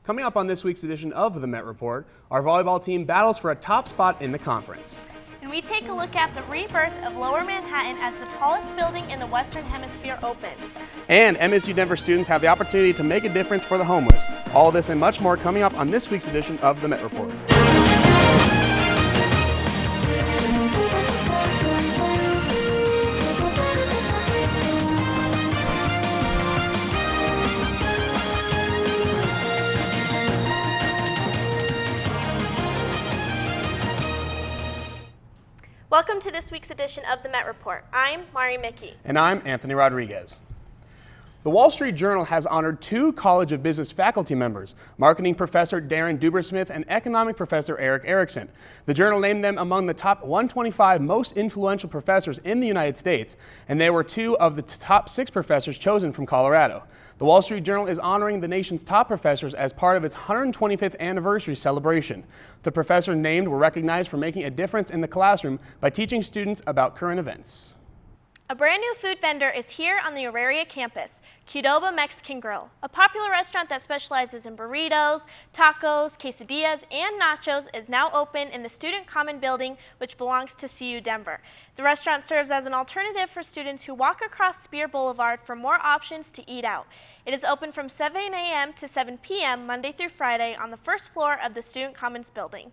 Coming up on this week's edition of the Met Report, our volleyball team battles for a top spot in the conference. And we take a look at the rebirth of Lower Manhattan as the tallest building in the Western Hemisphere opens. And MSU-Denver students have the opportunity to make a difference for the homeless. All this and much more coming up on this week's edition of the Met Report. Welcome to this week's edition of the Met Report. I'm Mari Mickey. And I'm Anthony Rodriguez. The Wall Street Journal has honored two College of Business faculty members, marketing professor Darren Dubersmith and economic professor Eric Erickson. The Journal named them among the top 125 most influential professors in the United States, and they were two of the top 6 professors chosen from Colorado. The Wall Street Journal is honoring the nation's top professors as part of its 125th anniversary celebration. The professors named were recognized for making a difference in the classroom by teaching students about current events. A brand new food vendor is here on the Auraria Campus, Qdoba Mexican Grill, a popular restaurant that specializes in burritos, tacos, quesadillas, and nachos is now open in the Student Common building, which belongs to MSU-Denver. The restaurant serves as an alternative for students who walk across Spear Boulevard for more options to eat out. It is open from 7 a.m. to 7 p.m. Monday through Friday on the first floor of the Student Commons building.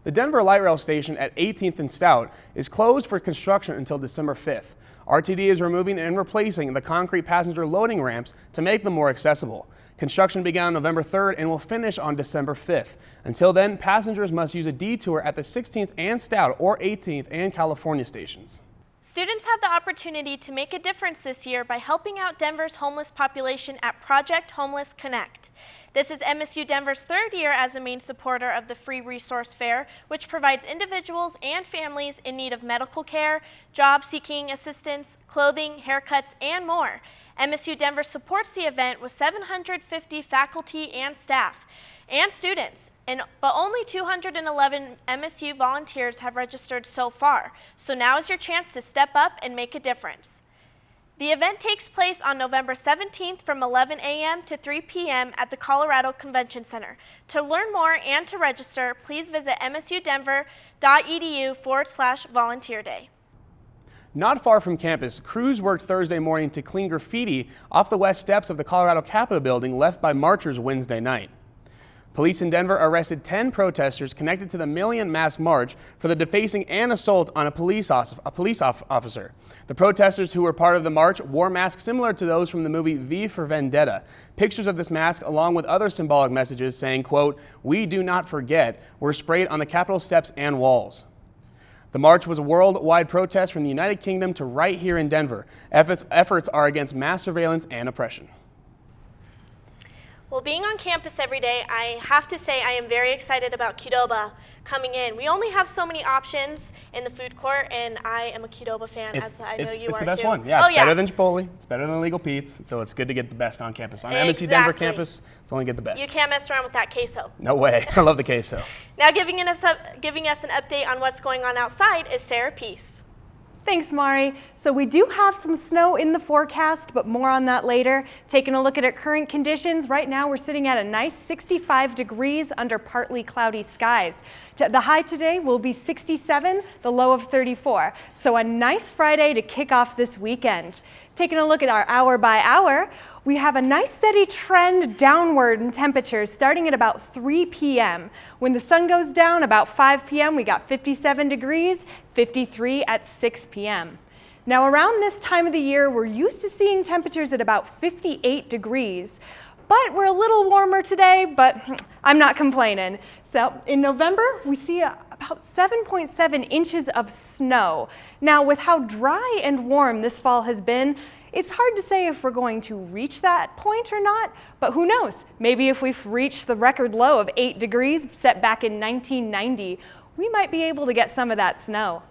The Denver Light Rail Station at 18th and Stout is closed for construction until December 5th. RTD is removing and replacing the concrete passenger loading ramps to make them more accessible. Construction began on November 3rd and will finish on December 5th. Until then, passengers must use a detour at the 16th and Stout or 18th and California stations. Students have the opportunity to make a difference this year by helping out Denver's homeless population at Project Homeless Connect. This is MSU-Denver's 3rd year as a main supporter of the free resource fair, which provides individuals and families in need of medical care, job-seeking assistance, clothing, haircuts, and more. MSU-Denver supports the event with 750 faculty and staff and students, but only 211 MSU volunteers have registered so far. So now is your chance to step up and make a difference. The event takes place on November 17th from 11 a.m. to 3 p.m. at the Colorado Convention Center. To learn more and to register, please visit msudenver.edu/volunteer day. Not far from campus, crews worked Thursday morning to clean graffiti off the west steps of the Colorado Capitol building left by marchers Wednesday night. Police in Denver arrested 10 protesters connected to the Million Mask March for the defacing and assault on a police officer. The protesters who were part of the march wore masks similar to those from the movie V for Vendetta. Pictures of this mask, along with other symbolic messages saying, quote, "We do not forget," were sprayed on the Capitol steps and walls. The march was a worldwide protest from the United Kingdom to right here in Denver. Efforts are against mass surveillance and oppression. Well, being on campus every day, I have to say I am very excited about Qdoba coming in. We only have so many options in the food court, and I am a Qdoba fan, as I know you are too. It's the best one. Yeah, it's better than Chipotle. It's better than Legal Pete's, so it's good to get the best on campus. On MSU Denver campus, it's only get the best. You can't mess around with that queso. No way. I love the queso. Now giving us an update on what's going on outside is Sara Pease. Thanks, Mari. So we do have some snow in the forecast, but more on that later. Taking a look at our current conditions, right now we're sitting at a nice 65 degrees under partly cloudy skies. The high today will be 67, the low of 34. So a nice Friday to kick off this weekend. Taking a look at our hour by hour, we have a nice steady trend downward in temperatures starting at about 3 p.m. When the sun goes down about 5 p.m., we got 57 degrees, 53 at 6 p.m. Now around this time of the year, we're used to seeing temperatures at about 58 degrees, but we're a little warmer today, but I'm not complaining. So in November, we see about 7.7 inches of snow. Now with how dry and warm this fall has been, it's hard to say if we're going to reach that point or not, but who knows? Maybe if we've reached the record low of 8 degrees set back in 1990, we might be able to get some of that snow.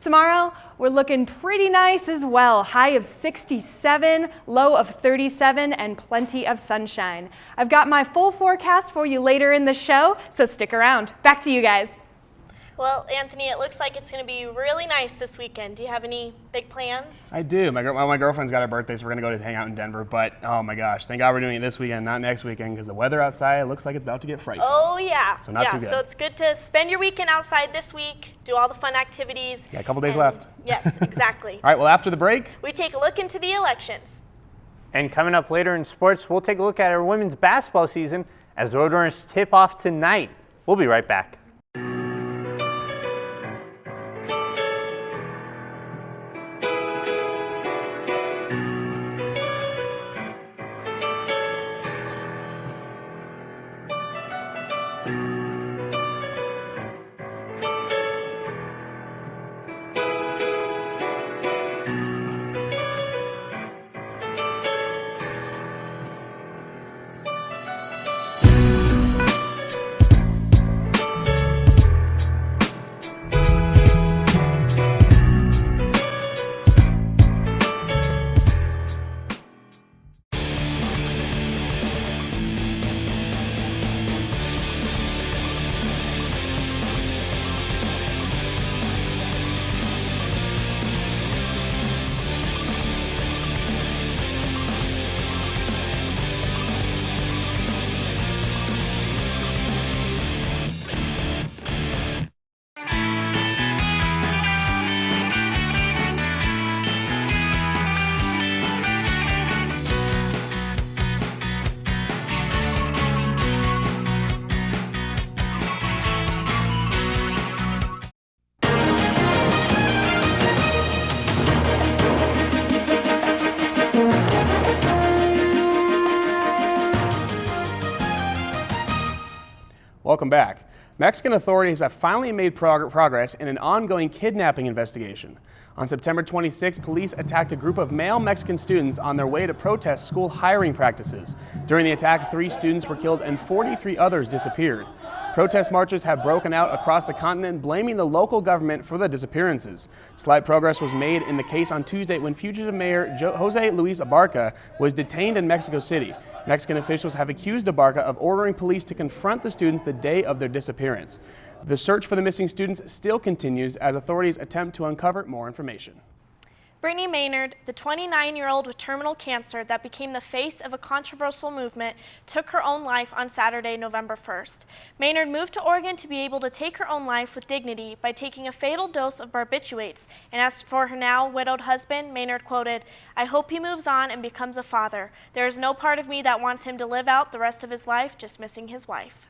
Tomorrow, we're looking pretty nice as well. High of 67, low of 37, and plenty of sunshine. I've got my full forecast for you later in the show, so stick around. Back to you guys. Well, Anthony, it looks like it's going to be really nice this weekend. Do you have any big plans? I do. My girlfriend's got her birthday, so we're going to go to hang out in Denver. But, oh my gosh, thank God we're doing it this weekend, not next weekend, because the weather outside looks like it's about to get frightful. Oh, yeah. So not too good. So it's good to spend your weekend outside this week, do all the fun activities. Yeah, a couple days left. Yes, exactly. All right, well, after the break, we take a look into the elections. And coming up later in sports, we'll take a look at our women's basketball season as the Roadrunners tip off tonight. We'll be right back. welcome back. Mexican authorities have finally made progress in an ongoing kidnapping investigation. On September 26, police attacked a group of male Mexican students on their way to protest school hiring practices. During the attack, 3 students were killed and 43 others disappeared. Protest marches have broken out across the continent, blaming the local government for the disappearances. Slight progress was made in the case on Tuesday when fugitive Mayor Jose Luis Abarca was detained in Mexico City. Mexican officials have accused Abarca of ordering police to confront the students the day of their disappearance. The search for the missing students still continues as authorities attempt to uncover more information. Brittany Maynard, the 29-year-old with terminal cancer that became the face of a controversial movement, took her own life on Saturday, November 1st. Maynard moved to Oregon to be able to take her own life with dignity by taking a fatal dose of barbiturates, and as for her now widowed husband, Maynard quoted, "I hope he moves on and becomes a father. There is no part of me that wants him to live out the rest of his life just missing his wife."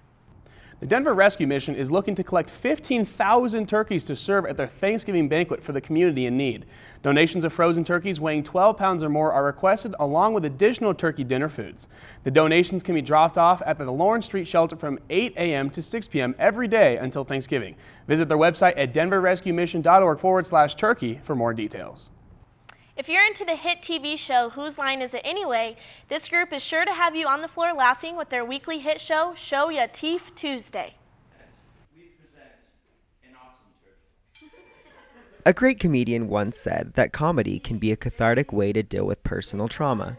The Denver Rescue Mission is looking to collect 15,000 turkeys to serve at their Thanksgiving banquet for the community in need. Donations of frozen turkeys weighing 12 pounds or more are requested, along with additional turkey dinner foods. The donations can be dropped off at the Lawrence Street shelter from 8 a.m. to 6 p.m. every day until Thanksgiving. Visit their website at denverrescuemission.org/turkey for more details. If you're into the hit TV show Whose Line Is It Anyway?, this group is sure to have you on the floor laughing with their weekly hit show, Show Ya Teeth Tuesday. We present an awesome church. A great comedian once said that comedy can be a cathartic way to deal with personal trauma.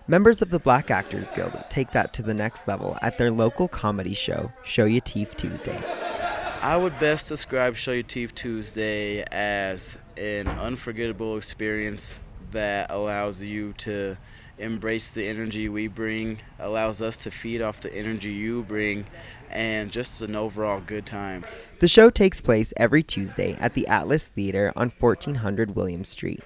Members of the Black Actors Guild take that to the next level at their local comedy show, Show Ya Teeth Tuesday. I would best describe Show Your Teeth Tuesday as an unforgettable experience that allows you to embrace the energy we bring, allows us to feed off the energy you bring, and just an overall good time. The show takes place every Tuesday at the Atlas Theater on 1400 William Street.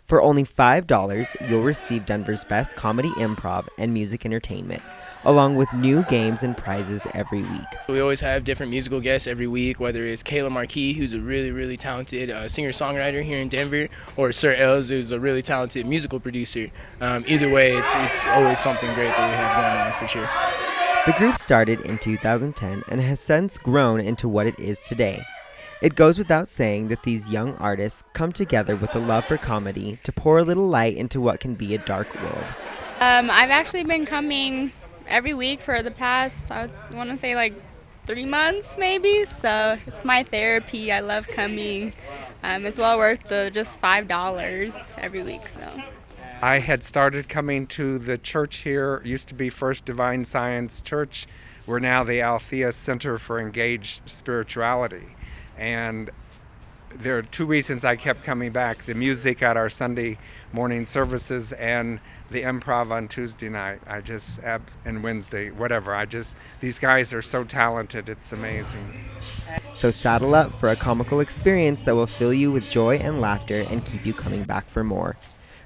For only $5, you'll receive Denver's best comedy improv and music entertainment, along with new games and prizes every week. We always have different musical guests every week, whether it's Kayla Marquis, who's a really, really talented singer-songwriter here in Denver, or Sir Els, who's a really talented musical producer. Either way, it's always something great that we have going on for sure. The group started in 2010 and has since grown into what it is today. It goes without saying that these young artists come together with a love for comedy to pour a little light into what can be a dark world. I've actually been coming every week for the past, I want to say like 3 months maybe, so it's my therapy. I love coming. It's well worth the just $5 every week. So I had started coming to the church here. It used to be First Divine Science Church. We're now the Althea Center for Engaged Spirituality. And there are two reasons I kept coming back: the music at our Sunday morning services and the improv on Tuesday night. And Wednesday, whatever. These guys are so talented, it's amazing. So saddle up for a comical experience that will fill you with joy and laughter and keep you coming back for more.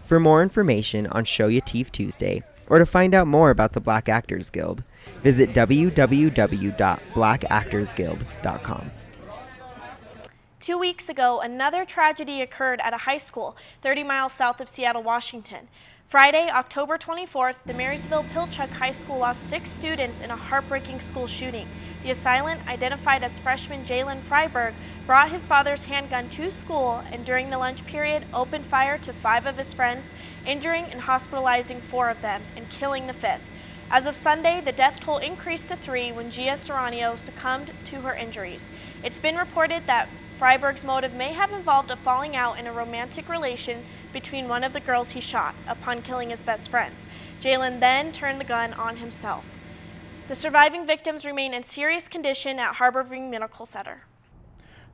For more information on Show Ya Teeth Tuesday, or to find out more about the Black Actors Guild, visit www.blackactorsguild.com. 2 weeks ago, another tragedy occurred at a high school 30 miles south of Seattle, Washington. Friday, October 24th, the Marysville-Pilchuck High School lost 6 students in a heartbreaking school shooting. The assailant, identified as freshman Jalen Freiberg, brought his father's handgun to school and during the lunch period opened fire to 5 of his friends, injuring and hospitalizing 4 of them and killing the 5th. As of Sunday, the death toll increased to 3 when Gia Serrano succumbed to her injuries. It's been reported that Freiberg's motive may have involved a falling out in a romantic relation between one of the girls he shot upon killing his best friends. Jalen then turned the gun on himself. The surviving victims remain in serious condition at Harborview Medical Center.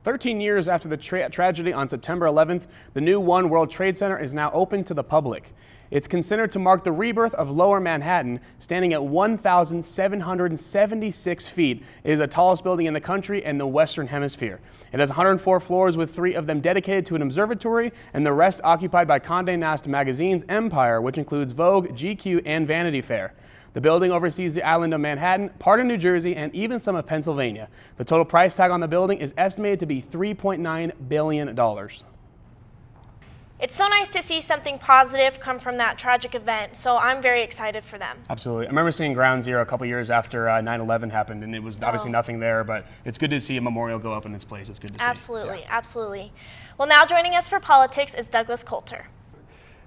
13 years after the tragedy on September 11th, the new One World Trade Center is now open to the public. It's considered to mark the rebirth of Lower Manhattan, standing at 1,776 feet. It is the tallest building in the country and the Western Hemisphere. It has 104 floors, with 3 of them dedicated to an observatory and the rest occupied by Condé Nast Magazine's empire, which includes Vogue, GQ, and Vanity Fair. The building oversees the island of Manhattan, part of New Jersey, and even some of Pennsylvania. The total price tag on the building is estimated to be $3.9 billion. It's so nice to see something positive come from that tragic event, so I'm very excited for them. Absolutely. I remember seeing Ground Zero a couple years after 9/11 happened, and it was obviously nothing there, but it's good to see a memorial go up in its place. It's good to see. Absolutely, absolutely. Well, now joining us for politics is Douglas Coulter.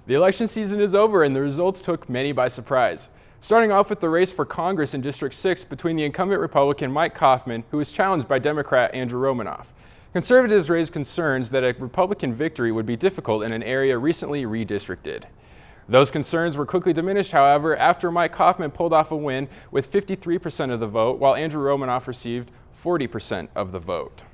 The election season is over, and the results took many by surprise. Starting off with the race for Congress in District 6 between the incumbent Republican Mike Kaufman, who was challenged by Democrat Andrew Romanoff. Conservatives raised concerns that a Republican victory would be difficult in an area recently redistricted. Those concerns were quickly diminished, however, after Mike Kaufman pulled off a win with 53% of the vote, while Andrew Romanoff received 40% of the vote.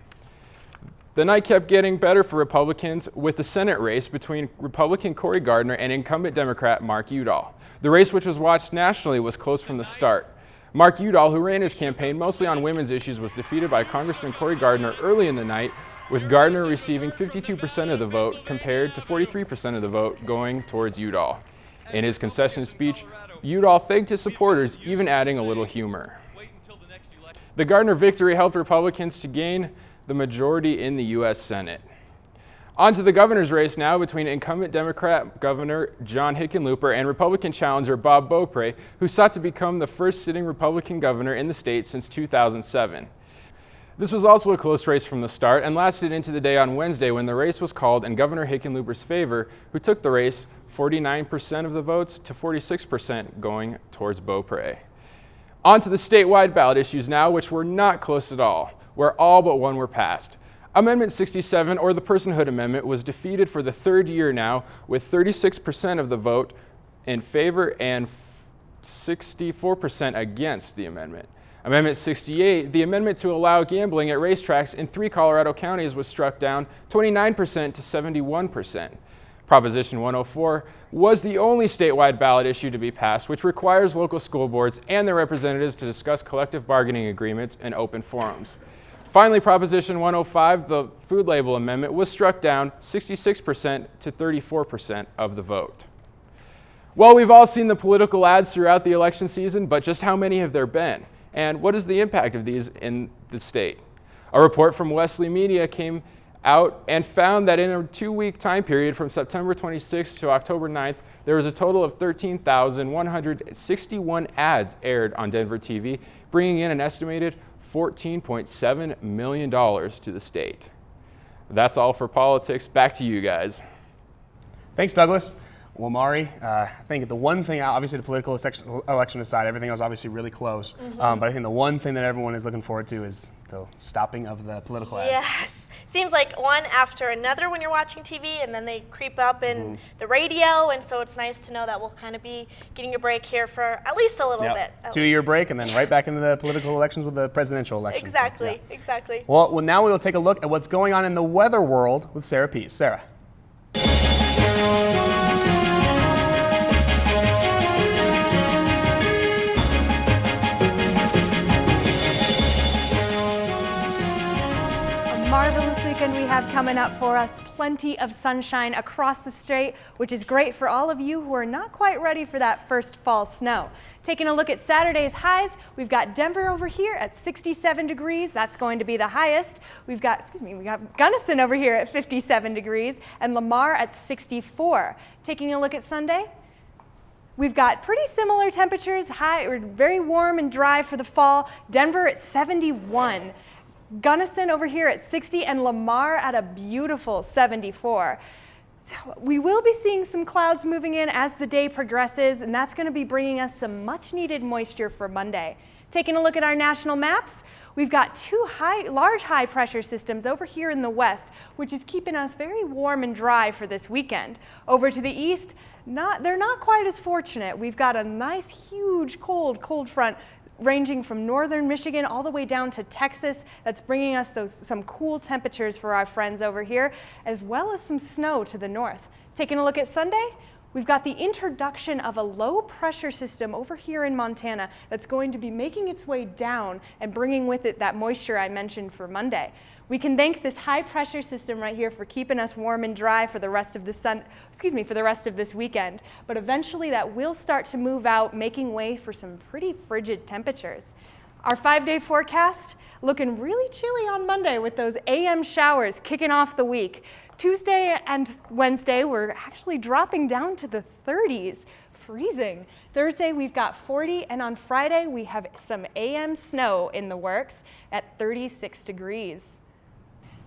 The night kept getting better for Republicans with the Senate race between Republican Cory Gardner and incumbent Democrat Mark Udall. The race, which was watched nationally, was close from the start. Mark Udall, who ran his campaign mostly on women's issues, was defeated by Congressman Cory Gardner early in the night, with Gardner receiving 52% of the vote compared to 43% of the vote going towards Udall. In his concession speech, Udall thanked his supporters, even adding a little humor. The Gardner victory helped Republicans to gain the majority in the U.S. Senate. On to the governor's race now between incumbent Democrat Governor John Hickenlooper and Republican challenger Bob Beaupre, who sought to become the first sitting Republican governor in the state since 2007. This was also a close race from the start and lasted into the day on Wednesday, when the race was called in Governor Hickenlooper's favor, who took the race 49% of the votes to 46% going towards Beaupre. On to the statewide ballot issues now, which were not close at all, where all but one were passed. Amendment 67, or the Personhood Amendment, was defeated for the 3rd year now, with 36% of the vote in favor and 64% against the amendment. Amendment 68, the amendment to allow gambling at racetracks in 3 Colorado counties, was struck down 29% to 71%. Proposition 104 was the only statewide ballot issue to be passed, which requires local school boards and their representatives to discuss collective bargaining agreements in open forums. Finally, Proposition 105, the Food Label Amendment, was struck down 66% to 34% of the vote. Well, we've all seen the political ads throughout the election season, but just how many have there been? And what is the impact of these in the state? A report from Wesley Media came out and found that in a 2-week time period from September 26th to October 9th, there was a total of 13,161 ads aired on Denver TV, bringing in an estimated $14.7 million to the state. That's all for politics. Back to you guys. Thanks, Douglas. Well, Mari, I think the one thing, obviously the political election aside, everything was obviously really close, but I think the one thing that everyone is looking forward to is The stopping of the political ads. Yes. Seems like one after another when you're watching TV, and then they creep up in the radio, and so it's nice to know that we'll kind of be getting a break here for at least a little bit. 2-year break, and then right back into the political elections with the presidential elections. Exactly, So, exactly. Well, now we will take a look at what's going on in the weather world with Sara Pease. Sara. Marvelous weekend we have coming up for us. Plenty of sunshine across the state, which is great for all of you who are not quite ready for that first fall snow. Taking a look at Saturday's highs, we've got Denver over here at 67 degrees. That's going to be the highest. We got Gunnison over here at 57 degrees and Lamar at 64. Taking a look at Sunday, we've got pretty similar temperatures, very warm and dry for the fall. Denver at 71. Gunnison over here at 60 and Lamar at a beautiful 74. So we will be seeing some clouds moving in as the day progresses, and that's going to be bringing us some much needed moisture for Monday. Taking a look at our national maps, we've got two large high pressure systems over here in the west, which is keeping us very warm and dry for this weekend. Over to the east, they're not quite as fortunate. We've got a nice, huge, cold front ranging from northern Michigan all the way down to Texas. That's bringing us some cool temperatures for our friends over here, as well as some snow to the north. Taking a look at Sunday, we've got the introduction of a low pressure system over here in Montana that's going to be making its way down and bringing with it that moisture I mentioned for Monday. We can thank this high pressure system right here for keeping us warm and dry for the rest of this weekend. But eventually that will start to move out, making way for some pretty frigid temperatures. Our 5-day forecast looking really chilly on Monday with those AM showers kicking off the week. Tuesday and Wednesday we're actually dropping down to the 30s, freezing. Thursday we've got 40, and on Friday we have some AM snow in the works at 36 degrees.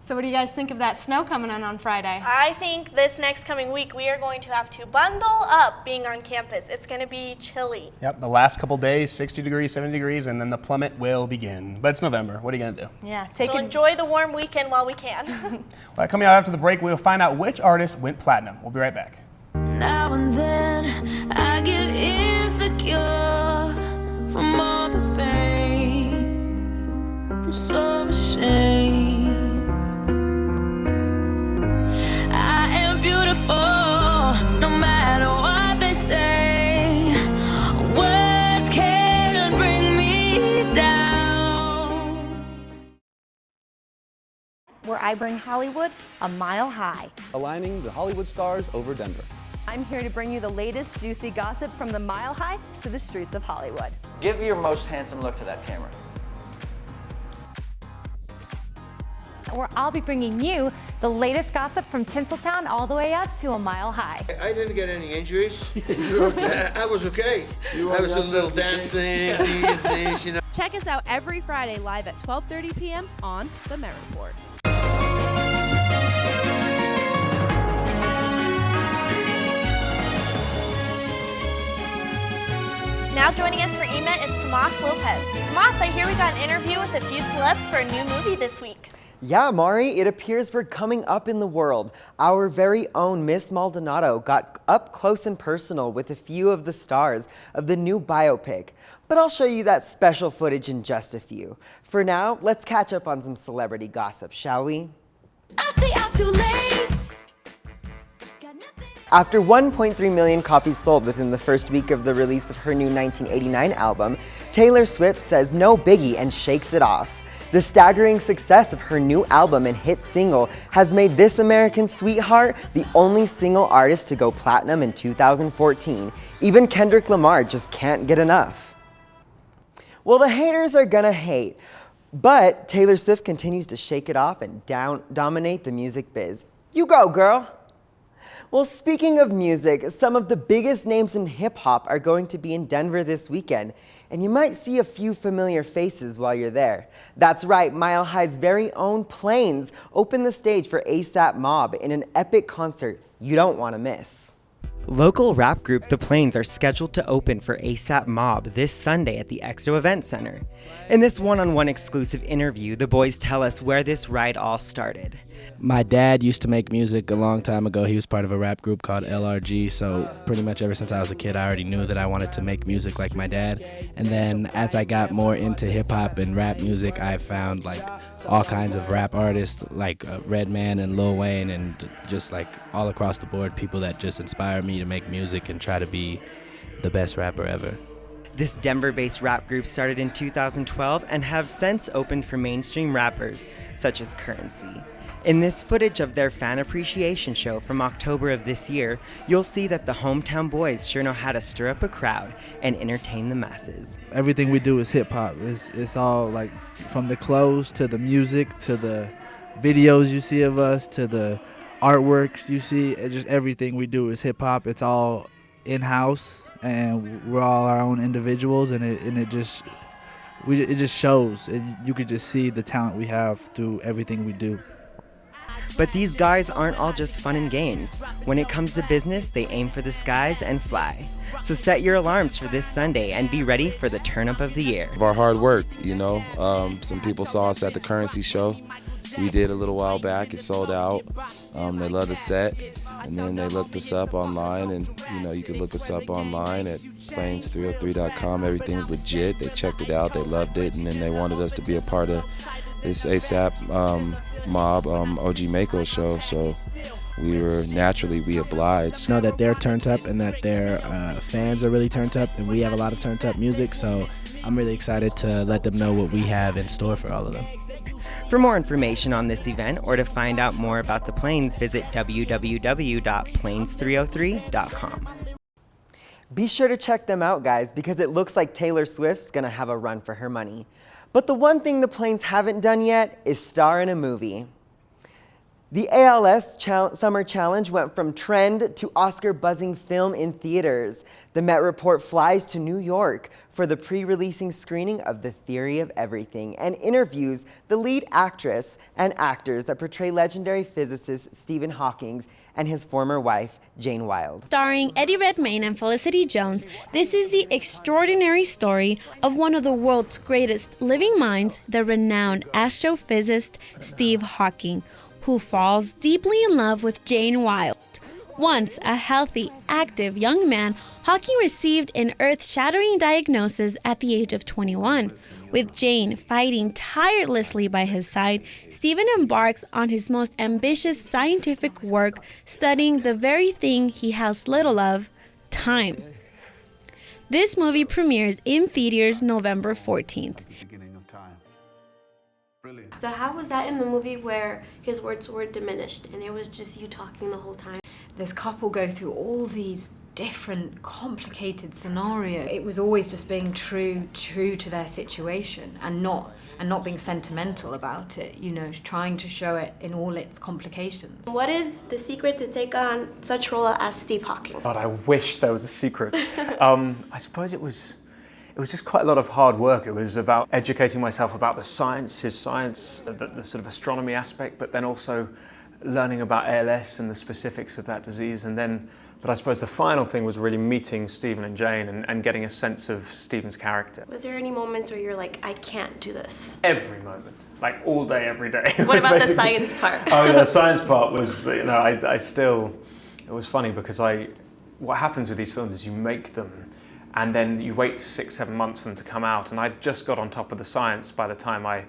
So what do you guys think of that snow coming on Friday? I think this next coming week we are going to have to bundle up being on campus. It's going to be chilly. Yep, the last couple days, 60 degrees, 70 degrees, and then the plummet will begin. But it's November. What are you going to do? Yeah, so enjoy the warm weekend while we can. Well, coming out after the break, we'll find out which artist went platinum. We'll be right back. Now and then I get insecure from all the pain. I'm so ashamed. Beautiful, no matter what they say. Words can't bring me down. Where I bring Hollywood a mile high. Aligning the Hollywood stars over Denver. I'm here to bring you the latest juicy gossip from the mile high to the streets of Hollywood. Give your most handsome look to that camera. Where I'll be bringing you the latest gossip from Tinseltown all the way up to a mile high. I didn't get any injuries. I was okay. I was a little dancing, these, you know. Check us out every Friday live at 12:30 p.m. on The Met Report. Now joining us for EMET is Thomas Lopez. Tomas, I hear we got an interview with a few celebs for a new movie this week. Yeah, Mari, it appears we're coming up in the world. Our very own Miss Maldonado got up close and personal with a few of the stars of the new biopic. But I'll show you that special footage in just a few. For now, let's catch up on some celebrity gossip, shall we? I say I'm too late. After 1.3 million copies sold within the first week of the release of her new 1989 album, Taylor Swift says no biggie and shakes it off. The staggering success of her new album and hit single has made this American sweetheart the only single artist to go platinum in 2014. Even Kendrick Lamar just can't get enough. Well, the haters are gonna hate, but Taylor Swift continues to shake it off and dominate the music biz. You go, girl! Well, speaking of music, some of the biggest names in hip-hop are going to be in Denver this weekend, and you might see a few familiar faces while you're there. That's right, Mile High's very own Planes opened the stage for A$AP Mob in an epic concert you don't want to miss. Local rap group The Plains are scheduled to open for ASAP Mob this Sunday at the EXO Event Center. In this one-on-one exclusive interview, the boys tell us where this ride all started. My dad used to make music a long time ago. He was part of a rap group called LRG, so pretty much ever since I was a kid, I already knew that I wanted to make music like my dad. And then as I got more into hip-hop and rap music, I found like all kinds of rap artists like Redman and Lil Wayne, and just like all across the board, people that just inspire me to make music and try to be the best rapper ever. This Denver-based rap group started in 2012 and have since opened for mainstream rappers such as Currency. In this footage of their fan appreciation show from October of this year, you'll see that the hometown boys sure know how to stir up a crowd and entertain the masses. Everything we do is hip-hop. It's all like from the clothes to the music to the videos you see of us to the artworks you see. Just everything we do is hip-hop. It's all in-house, and we're all our own individuals, and it just shows, and you could just see the talent we have through everything we do. But these guys aren't all just fun and games. When it comes to business, they aim for the skies and fly. So set your alarms for this Sunday and be ready for the turn-up of the year. Of our hard work, you know. Some people saw us at the Currency show. We did a little while back. It sold out. They loved the set. And then they looked us up online, and you know, you can look us up online at plains303.com. Everything's legit. They checked it out. They loved it, and then they wanted us to be a part of this ASAP Mob OG Mako show. So we obliged. Know that they're turned up and that their fans are really turned up, and we have a lot of turned up music, so I'm really excited to let them know what we have in store for all of them. For more information on this event or to find out more about the Plains, visit www.plains303.com. Be sure to check them out, guys, because it looks like Taylor Swift's gonna have a run for her money. But the one thing the Plains haven't done yet is star in a movie. The ALS Summer Challenge went from trend to Oscar-buzzing film in theaters. The Met Report flies to New York for the pre-releasing screening of The Theory of Everything and interviews the lead actress and actors that portray legendary physicist Stephen Hawking and his former wife, Jane Wilde. Starring Eddie Redmayne and Felicity Jones, this is the extraordinary story of one of the world's greatest living minds, the renowned astrophysicist Steve Hawking, who falls deeply in love with Jane Wilde. Once a healthy, active young man, Hawking received an earth-shattering diagnosis at the age of 21. With Jane fighting tirelessly by his side, Stephen embarks on his most ambitious scientific work, studying the very thing he has little of, time. This movie premieres in theaters November 14th. So how was that in the movie where his words were diminished and it was just you talking the whole time? This couple go through all these different complicated scenarios. It was always just being true to their situation and not being sentimental about it, you know, trying to show it in all its complications. What is the secret to take on such role as Steve Hawking? God, I wish there was a secret. I suppose it was just quite a lot of hard work. It was about educating myself about the science, his science, the sort of astronomy aspect, but then also learning about ALS and the specifics of that disease. But I suppose the final thing was really meeting Stephen and Jane and getting a sense of Stephen's character. Was there any moments where you're like, I can't do this? Every moment, like all day, every day. What about the science part? Oh yeah, the science part was, you know, it was funny because what happens with these films is you make them and then you wait 6-7 months for them to come out, and I just got on top of the science by the time I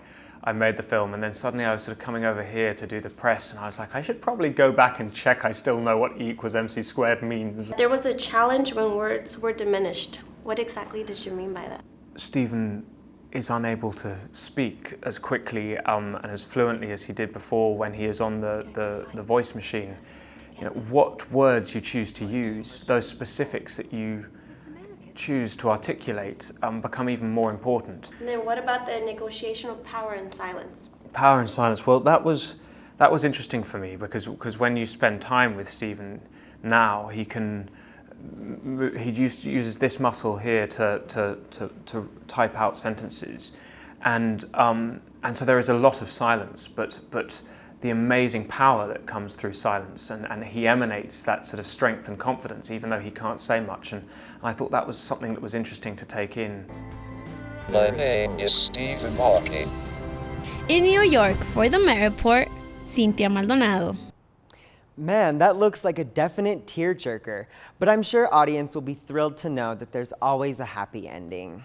made the film, and then suddenly I was sort of coming over here to do the press, and I was like, I should probably go back and check I still know what E = MC² means. There was a challenge when words were diminished. What exactly did you mean by that? Stephen is unable to speak as quickly and as fluently as he did before when he is on the voice machine. You know, what words you choose to use, those specifics that you choose to articulate become even more important. And then what about the negotiation of power and silence? Power and silence, well, that was interesting for me because when you spend time with Stephen now, he uses this muscle here to type out sentences, and so there is a lot of silence, but the amazing power that comes through silence, and he emanates that sort of strength and confidence even though he can't say much, and I thought that was something that was interesting to take in. My name is Stephen Hawking. In New York for the Met Report, Cynthia Maldonado. Man, that looks like a definite tearjerker, but I'm sure audience will be thrilled to know that there's always a happy ending.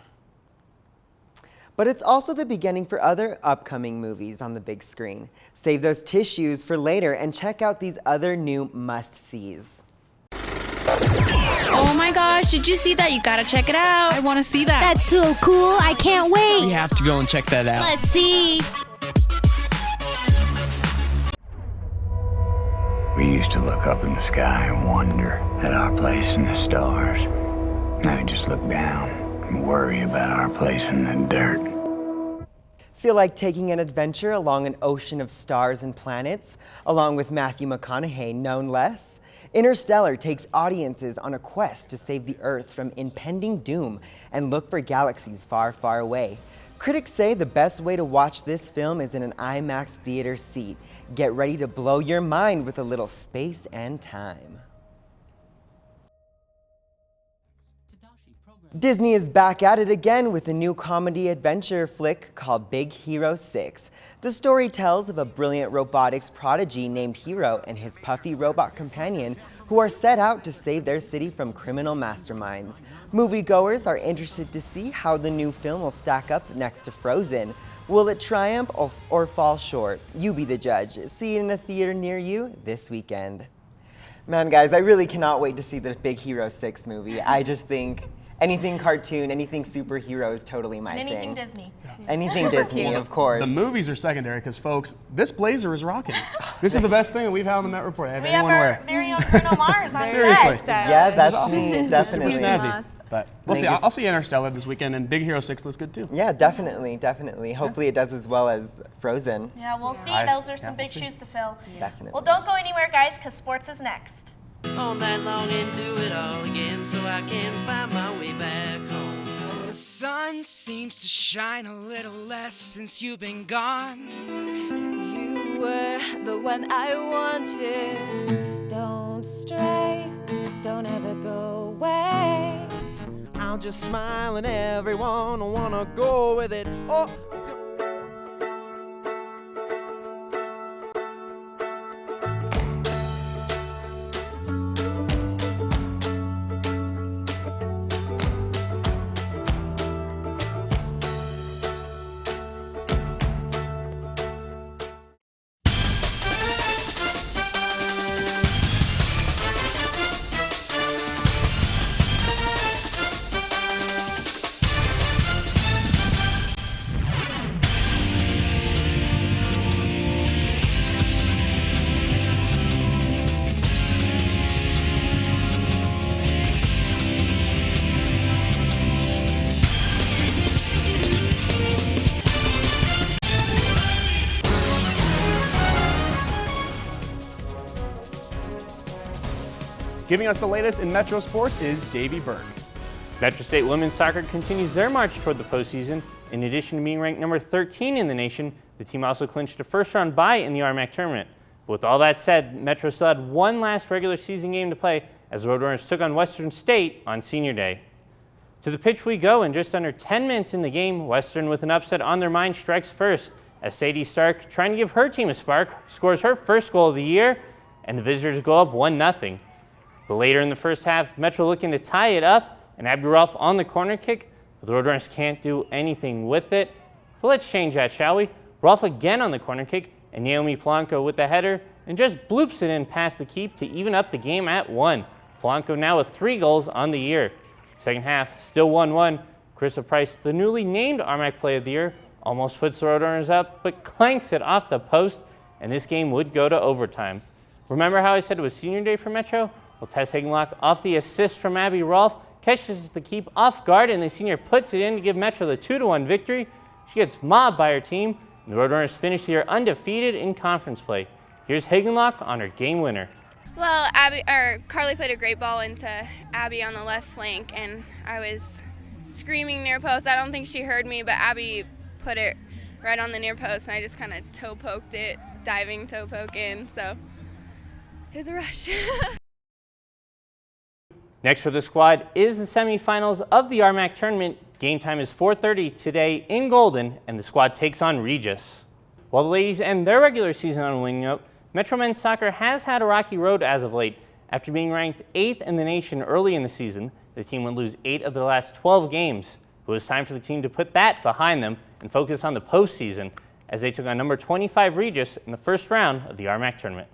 But it's also the beginning for other upcoming movies on the big screen. Save those tissues for later and check out these other new must-sees. Oh my gosh, did you see that? You gotta check it out. I want to see that. That's so cool. I can't wait. We have to go and check that out. Let's see. We used to look up in the sky and wonder at our place in the stars. Now we just look down and worry about our place in the dirt. Feel like taking an adventure along an ocean of stars and planets, along with Matthew McConaughey, known less? Interstellar takes audiences on a quest to save the Earth from impending doom and look for galaxies far, far away. Critics say the best way to watch this film is in an IMAX theater seat. Get ready to blow your mind with a little space and time. Disney is back at it again with a new comedy adventure flick called Big Hero 6. The story tells of a brilliant robotics prodigy named Hero and his puffy robot companion who are set out to save their city from criminal masterminds. Moviegoers are interested to see how the new film will stack up next to Frozen. Will it triumph or fall short? You be the judge. See it in a theater near you this weekend. Man, guys, I really cannot wait to see the Big Hero 6 movie. I just think anything cartoon, anything superhero is totally my thing. Anything Disney. Anything Disney, of course. The movies are secondary because, folks, this blazer is rocking. This is the best thing that we've had on the Met Report. We have our very own Bruno Mars on Seriously. set. Yeah, that's me, definitely. Super snazzy. But we'll see. I'll see Interstellar this weekend, and Big Hero 6 looks good too. Yeah, definitely, definitely. Hopefully it does as well as Frozen. Yeah, we'll see. Those are some big shoes to fill. Definitely. Well, don't go anywhere, guys, because sports is next. All night long and do it all again so I can find my way back home. The sun seems to shine a little less since you've been gone. You were the one I wanted. Don't stray, don't ever go away. I'll just smile and everyone will wanna go with it. Oh. Giving us the latest in Metro sports is Davy Burke. Metro State women's soccer continues their march toward the postseason. In addition to being ranked number 13 in the nation, the team also clinched a first-round bye in the RMAC tournament. But with all that said, Metro still had one last regular season game to play as the Roadrunners took on Western State on Senior Day. To the pitch we go, and just under 10 minutes in the game, Western, with an upset on their mind, strikes first as Sadie Stark, trying to give her team a spark, scores her first goal of the year, and the visitors go up 1-0. But later in the first half, Metro looking to tie it up, and Abby Rolfe on the corner kick, but the Roadrunners can't do anything with it. But let's change that, shall we? Rolfe again on the corner kick, and Naomi Polanco with the header, and just bloops it in past the keep to even up the game at 1. Polanco now with 3 goals on the year. Second half, still 1-1. Carissa Price, the newly named RMAC Play of the Year, almost puts the Roadrunners up, but clanks it off the post, and this game would go to overtime. Remember how I said it was Senior Day for Metro? Well, Tess Hagenlock, off the assist from Abby Rolfe, catches the keep off guard, and the senior puts it in to give Metro the 2-1 victory. She gets mobbed by her team, and the Roadrunners finish the year undefeated in conference play. Here's Hagenlock on her game winner. Well, Carly put a great ball into Abby on the left flank, and I was screaming near post. I don't think she heard me, but Abby put it right on the near post, and I just kind of toe poked it diving toe poke in, so it was a rush. Next for the squad is the semifinals of the RMAC tournament. Game time is 4:30 today in Golden, and the squad takes on Regis. While the ladies end their regular season on a winning note, Metro men's soccer has had a rocky road as of late. After being ranked 8th in the nation early in the season, the team would lose 8 of their last 12 games. It was time for the team to put that behind them and focus on the postseason as they took on number 25 Regis in the first round of the RMAC tournament.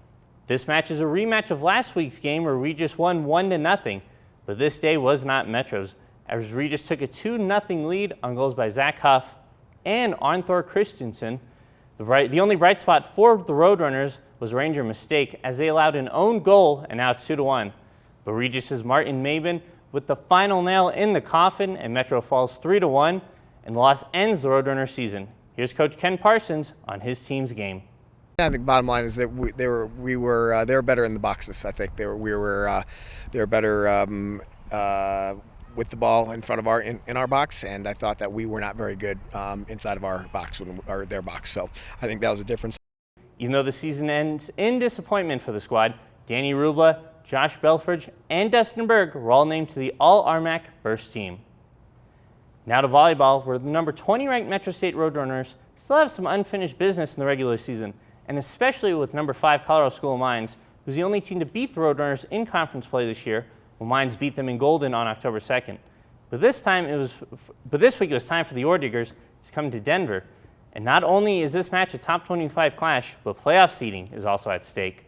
This match is a rematch of last week's game where Regis won 1-0, but this day was not Metro's, as Regis took a 2-0 lead on goals by Zach Huff and Arnthor Christensen. The only bright spot for the Roadrunners was a Ranger mistake as they allowed an own goal, and now it's 2-1. But Regis' Martin Mabin with the final nail in the coffin, and Metro falls 3-1, and the loss ends the Roadrunner season. Here's Coach Ken Parsons on his team's game. I think bottom line is that they were better in the boxes. I think they were better with the ball in front of our box, and I thought that we were not very good inside of our box or their box. So I think that was a difference. Even though the season ends in disappointment for the squad, Danny Rubla, Josh Belfridge, and Dustin Berg were all named to the All-RMAC first team. Now to volleyball, where the number 20 ranked Metro State Roadrunners still have some unfinished business in the regular season, and especially with number 5 Colorado School of Mines, who's the only team to beat the Roadrunners in conference play this year, when Mines beat them in Golden on October 2nd. But this week it was time for the Orediggers to come to Denver. And not only is this match a top 25 clash, but playoff seeding is also at stake.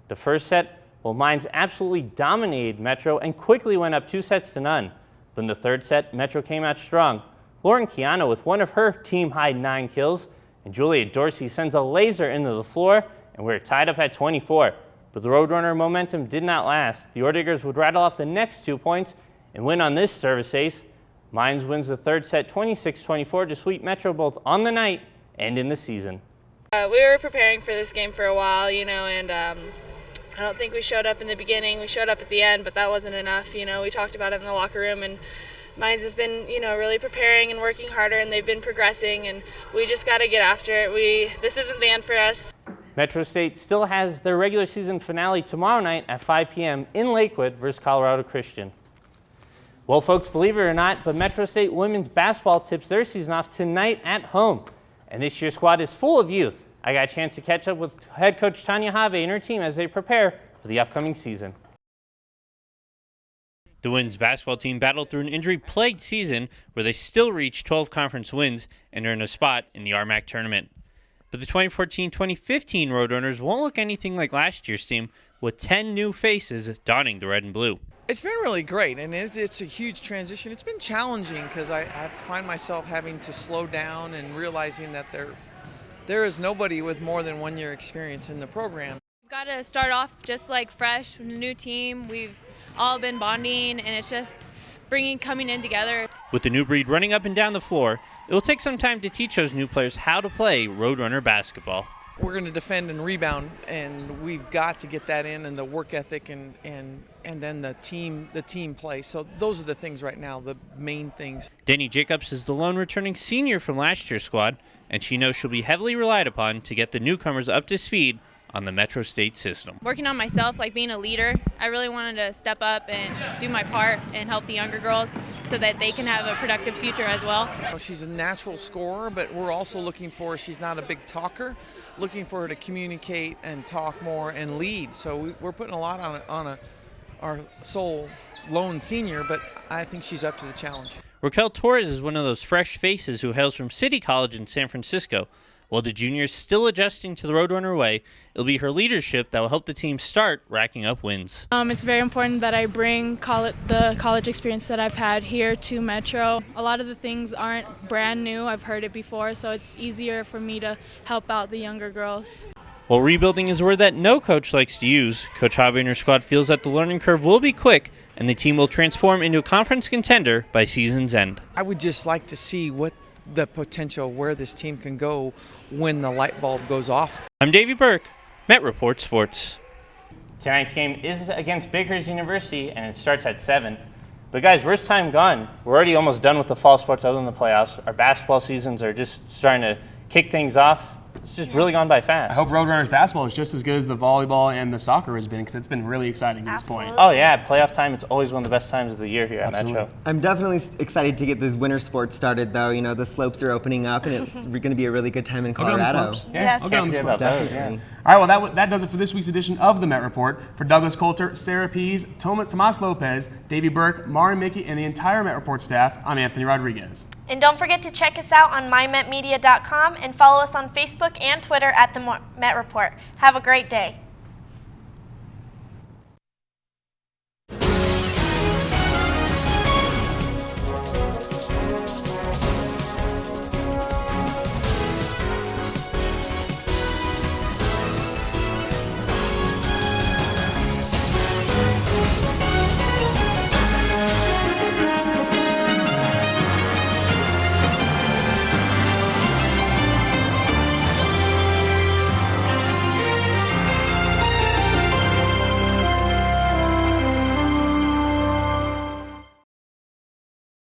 The first set, well, Mines absolutely dominated Metro and quickly went up 2-0. But in the third set, Metro came out strong. Lauren Chiano with one of her team-high 9 kills, and Julia Dorsey sends a laser into the floor, and we're tied up at 24. But the Roadrunner momentum did not last. The Orediggers would rattle off the next 2 points and win on this service ace. Mines wins the third set 26-24 to sweep Metro both on the night and in the season. We were preparing for this game for a while, and I don't think we showed up in the beginning. We showed up at the end, but that wasn't enough. We talked about it in the locker room, and Mines has been, really preparing and working harder, and they've been progressing, and we just got to get after it. This isn't the end for us. Metro State still has their regular season finale tomorrow night at 5 p.m. in Lakewood versus Colorado Christian. Well, folks, believe it or not, but Metro State women's basketball tips their season off tonight at home. And this year's squad is full of youth. I got a chance to catch up with head coach Tanya Have and her team as they prepare for the upcoming season. The women's basketball team battled through an injury-plagued season where they still reached 12 conference wins and earned a spot in the RMAC tournament. But the 2014-2015 Roadrunners won't look anything like last year's team, with 10 new faces donning the red and blue. It's been really great, and it's a huge transition. It's been challenging because I have to find myself having to slow down and realizing that there is nobody with more than 1 year experience in the program. We've got to start off just like fresh, with a new team. We've all been bonding, and it's just coming in together. With the new breed running up and down the floor, it will take some time to teach those new players how to play Roadrunner basketball. We're going to defend and rebound, and we've got to get that in, and the work ethic and then the team play. So those are the things right now, the main things. Danny Jacobs is the lone returning senior from last year's squad, and she knows she'll be heavily relied upon to get the newcomers up to speed on the Metro State system. Working on myself, like being a leader, I really wanted to step up and do my part and help the younger girls so that they can have a productive future as well. She's a natural scorer, but we're also looking for, she's not a big talker, looking for her to communicate and talk more and lead. So we're putting a lot on our sole lone senior, but I think she's up to the challenge. Raquel Torres is one of those fresh faces who hails from City College in San Francisco. While the junior is still adjusting to the Roadrunner way, it'll be her leadership that will help the team start racking up wins. It's very important that I bring the college experience that I've had here to Metro. A lot of the things aren't brand new. I've heard it before, so it's easier for me to help out the younger girls. While rebuilding is a word that no coach likes to use, Coach Javi and her squad feels that the learning curve will be quick and the team will transform into a conference contender by season's end. I would just like to see what the potential where this team can go when the light bulb goes off. I'm Davy Burke, Met Report Sports. Tonight's game is against Baker's University and it starts at 7. But guys, where's time gone? We're already almost done with the fall sports other than the playoffs. Our basketball seasons are just starting to kick things off. it's just really gone by fast. I hope Roadrunners basketball is just as good as the volleyball and the soccer has been, because it's been really exciting at this point. Oh yeah, playoff time, it's always one of the best times of the year here at Metro. I'm definitely excited to get this winter sports started, though. You know, the slopes are opening up, and it's going to be a really good time in Colorado. Yeah, I'll get on the slopes. Definitely. All right, well, that does it for this week's edition of the Met Report. For Douglas Coulter, Sara Pease, Tomas Lopez, Davy Burke, Mara Mickey, and the entire Met Report staff, I'm Anthony Rodriguez. And don't forget to check us out on mymetmedia.com and follow us on Facebook and Twitter at the Met Report. Have a great day.